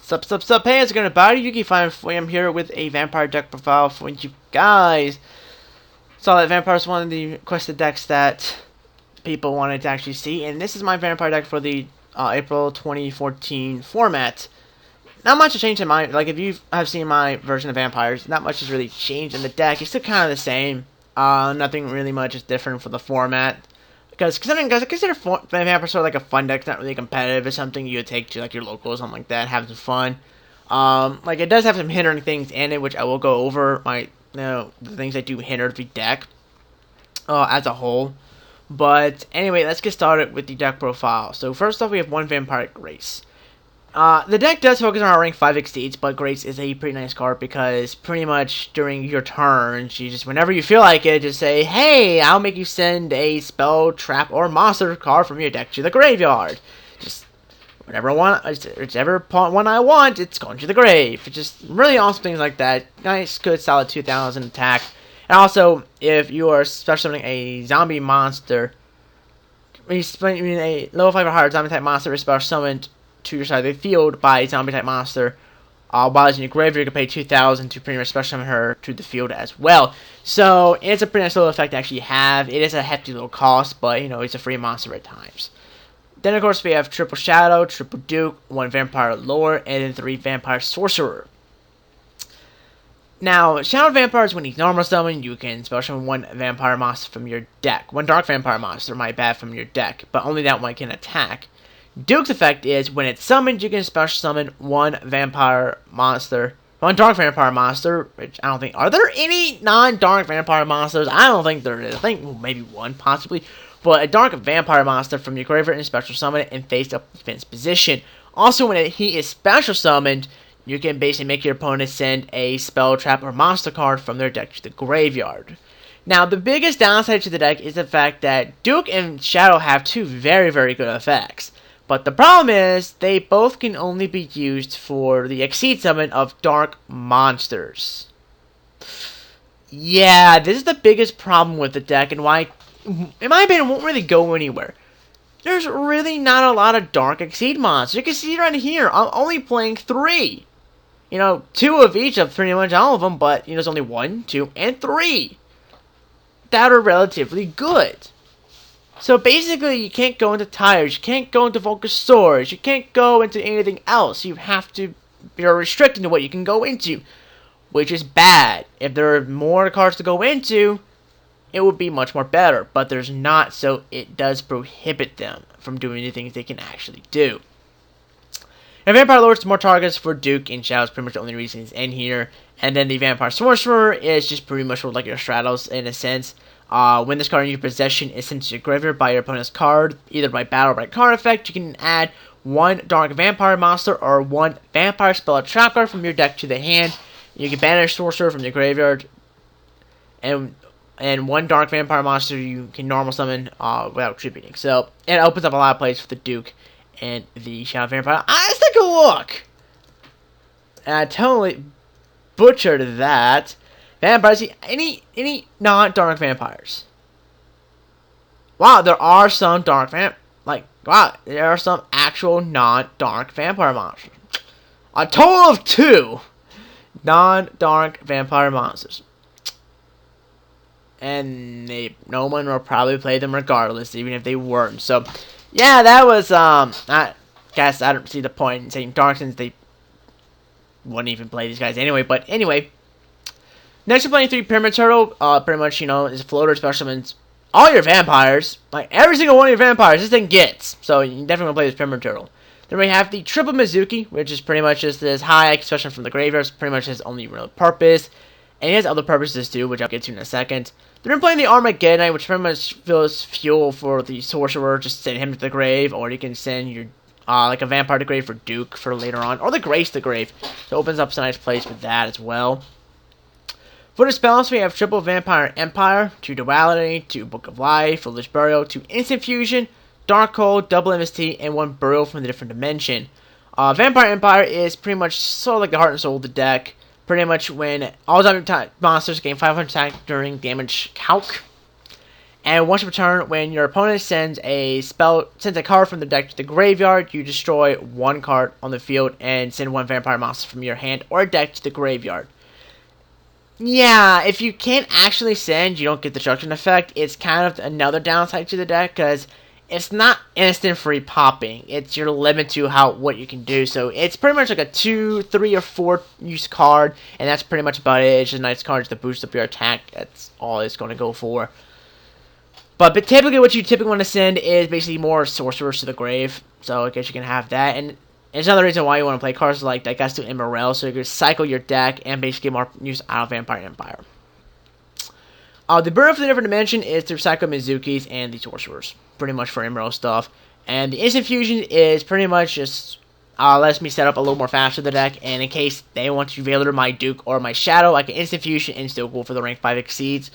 Sup, hey, how's it going, everybody? Yuki Fine I'm here with a vampire deck profile for you guys. Saw that Vampire is one of the requested decks that people wanted to actually see, and this is my vampire deck for the April 2014 format. Not much has changed in my, like, if you have seen my version of vampires, not much has really changed in the deck. It's still kind of the same. Nothing really much is different for the format. Because I consider Vampire sort of like a fun deck. It's not really competitive. It's something you would take to like your local or something like that, have some fun. Like it does have some hindering things in it, which I will go over the things that do hinder the deck as a whole. But anyway, let's get started with the deck profile. So first off, we have one Vampiric Grace. The deck does focus on our rank 5 Exceeds, but Grace is a pretty nice card because pretty much during your turn, you just, whenever you feel like it, just say, hey, I'll make you send a spell, trap, or monster card from your deck to the graveyard. Just whichever one I want, it's going to the grave. It's just really awesome things like that. Nice, good, solid 2000 attack. And also, if you are special summoning a zombie monster, when you spend a level 5 or higher zombie type monster is special summoned to your side of the field by a zombie type monster, while it's in your graveyard, you can pay 2,000 to pretty much special summon her to the field as well. So it's a pretty nice little effect to actually have. It is a hefty little cost, but you know it's a free monster at times. Then of course we have triple Shadow, triple Duke, 1 Vampire Lore, and then 3 Vampire Sorcerer. Now, Shadow Vampires, when he's normal summon, you can special summon 1 Vampire Monster from your deck. 1 Dark Vampire Monster, my bad, from your deck, but only that one can attack. Duke's effect is, when it's summoned, you can special summon 1 vampire monster. 1 dark vampire monster, which I don't think... Are there any non-dark vampire monsters? I don't think there is. I think maybe 1, possibly. But a dark vampire monster from your graveyard and special summon it in face-up defense position. Also, when he is special summoned, you can basically make your opponent send a spell, trap, or monster card from their deck to the graveyard. Now, the biggest downside to the deck is the fact that Duke and Shadow have 2 very, very good effects. But the problem is, they both can only be used for the Exceed summon of dark monsters. Yeah, this is the biggest problem with the deck, and why, in my opinion, it won't really go anywhere. There's really not a lot of dark Exceed monsters. You can see right here, I'm only playing 3. You know, 2 of each of pretty much all of them, but, you know, there's only 1, 2, and 3 that are relatively good. So basically, you can't go into Tires, you can't go into Focus Swords, you can't go into anything else. You're restricted to what you can go into, which is bad. If there are more cards to go into, it would be much more better. But there's not, so it does prohibit them from doing the things they can actually do. And Vampire Lord is more targets for Duke and Shadow is pretty much the only reason he's in here. And then the Vampire Sorcerer is just pretty much like your Stratos in a sense. When this card in your possession is sent to your graveyard by your opponent's card, either by battle or by card effect, you can add 1 Dark Vampire Monster or 1 Vampire Spell or Trap card from your deck to the hand. You can banish Sorcerer from your graveyard, and 1 Dark Vampire Monster you can normal summon without tributing. So it opens up a lot of plays for the Duke and the Shadow Vampire. Let's take a look! And I totally butchered that. Vampires, any non-dark vampires? Wow, there are some dark there are some actual non-dark vampire monsters. A total of 2 non-dark vampire monsters. And no one will probably play them regardless, even if they weren't. So, yeah, that was, I guess I don't see the point in saying dark since they wouldn't even play these guys anyway. But anyway, next we're playing 3 Pyramid Turtle. Pretty much, you know, is a floater special summons all your vampires. Like, every single one of your vampires this thing gets. So, you definitely want to play this Pyramid Turtle. Then we have the Triple Mizuki, which is pretty much just this high special from the graveyard. It's pretty much his only real purpose. And he has other purposes too, which I'll get to in a second. Then we're playing the Armageddon, which pretty much feels fuel for the Sorcerer. Just send him to the grave, or you can send your like a Vampire to the grave for Duke for later on, or the Grace to the grave. So it opens up some nice plays with that as well. For the spells, we have Triple Vampire Empire, 2 Duality, 2 Book of Life, Foolish Burial, 2 Instant Fusion, Dark Hold, Double MST, and 1 Burial from the different dimension. Vampire Empire is pretty much sort of like the heart and soul of the deck. Pretty much when all zombie monsters gain 500 attack during damage calc. And once per turn, when your opponent sends a card from the deck to the graveyard, you destroy one card on the field and send one vampire monster from your hand or deck to the graveyard. Yeah, if you can't actually send, you don't get the destruction effect. It's kind of another downside to the deck because it's not instant free popping. It's your limit to what you can do. So it's pretty much like a 2, 3, or 4 use card, and that's pretty much about it. It's just a nice card to boost up your attack. That's all it's going to go for. But typically what you typically want to send is basically more sorcerers to the grave. So I guess you can have that. And it's another reason why you want to play cards like that guys do Immorel, so you can cycle your deck and basically get more use out of Vampire Empire. The burn for the different dimension is to recycle Mizukis and the sorcerers, pretty much for Immorel stuff. And the instant fusion is pretty much just lets me set up a little more faster the deck, and in case they want to Veiler my Duke or my Shadow, I can instant fusion and still go for the rank 5 exceeds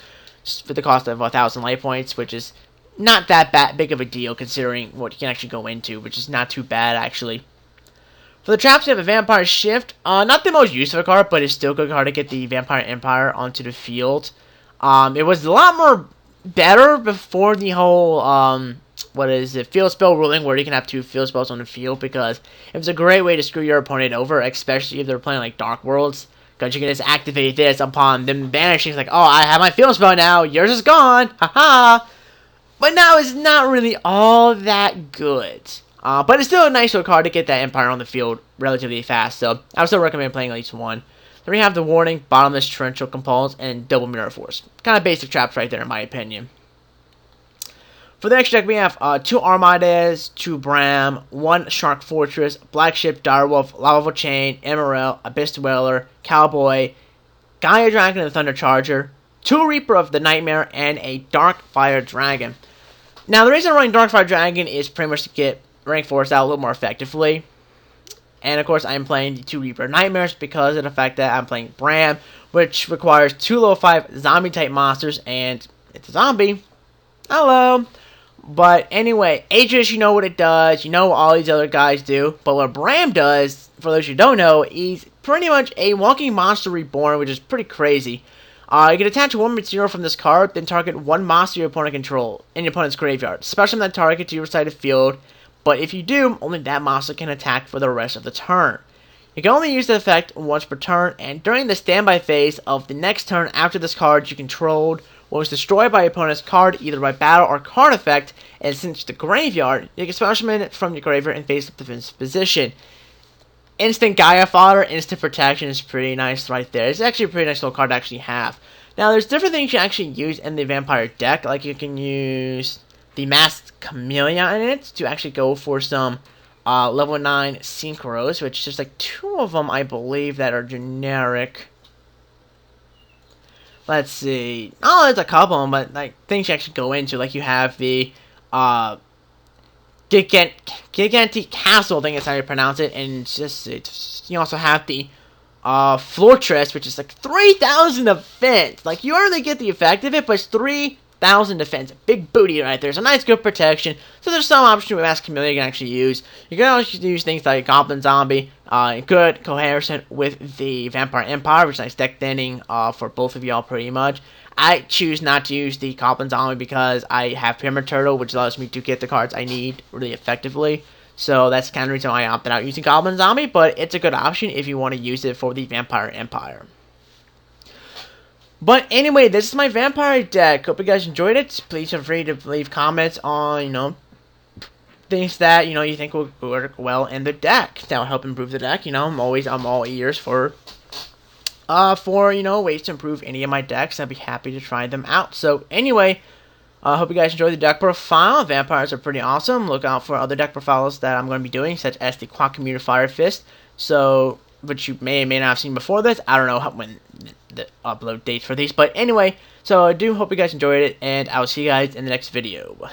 for the cost of 1,000 life points, which is not that big of a deal considering what you can actually go into, which is not too bad actually. For the traps, you have a Vampire Shift. Not the most useful card, but it's still a good card to get the Vampire Empire onto the field. It was a lot more better before the whole, field spell ruling, where you can have 2 field spells on the field, because it was a great way to screw your opponent over, especially if they're playing like Dark Worlds, because you can just activate this upon them banishing. It's like, oh, I have my field spell now, yours is gone, haha. But now it's not really all that good. But it's still a nice little card to get that Empire on the field relatively fast, so I would still recommend playing at least one. Then we have the Warning, Bottomless Torrential Compulse, and Double Mirror Force. Kind of basic traps right there in my opinion. For the next deck, we have 2 Armades, 2 Bram, 1 Shark Fortress, Black Ship, Direwolf, Lava Chain, Immorel, Abyss Dweller, Cowboy, Gaia Dragon and Thunder Charger, 2 Reaper of the Nightmare, and a Dark Fire Dragon. Now, the reason I'm running Dark Fire Dragon is pretty much to get rank 4s out a little more effectively. And of course, I'm playing the 2 Reaper Nightmares because of the fact that I'm playing Bram, which requires 2 level 5 zombie type monsters, and it's a zombie. Hello. But anyway, Aegis, you know what it does, you know what all these other guys do, but what Bram does, for those who don't know, he's pretty much a walking monster reborn, which is pretty crazy. You can attach 1 material from this card, then target 1 monster your opponent controls in your opponent's graveyard. Special that target to your side of the field, but if you do, only that monster can attack for the rest of the turn. You can only use the effect once per turn, and during the standby phase of the next turn after this card you controlled was destroyed by your opponent's card either by battle or card effect, and since the graveyard, you can special summon it from your graveyard and face up defensive position. Instant Gaia fodder, instant protection is pretty nice right there. It's actually a pretty nice little card to actually have. Now, there's different things you can actually use in the Vampire deck, like you can use the Masked Chameleon in it to actually go for some level 9 Synchros, which there's like 2 of them, I believe, that are generic. Let's see. Oh, there's a couple of them, but like things you actually go into, like you have the Gigantic Castle, I think is how you pronounce it, and you also have the Fortress, which is like 3,000 defense. Like, you already get the effect of it, but it's 3,000 defense. Big booty right there. So nice good protection. So there's some option with Masked Chameleon you can actually use. You can also use things like Goblin Zombie, good comparison with the Vampire Empire, which is nice deck thinning for both of y'all pretty much. I choose not to use the Goblin Zombie because I have Pyramid Turtle, which allows me to get the cards I need really effectively. So that's kind of the reason why I opted out using Goblin Zombie, but it's a good option if you want to use it for the Vampire Empire. But anyway, this is my Vampire deck. Hope you guys enjoyed it. Please feel free to leave comments on, things that, you think will work well in the deck. That will help improve the deck. I'm all ears for ways to improve any of my decks. I'd be happy to try them out. So anyway, I hope you guys enjoyed the deck profile. Vampires are pretty awesome. Look out for other deck profiles that I'm going to be doing, such as the Quantum Commuter Fire Fist. So, which you may or may not have seen before this. I don't know when the upload dates for these. But anyway, so I do hope you guys enjoyed it, and I will see you guys in the next video.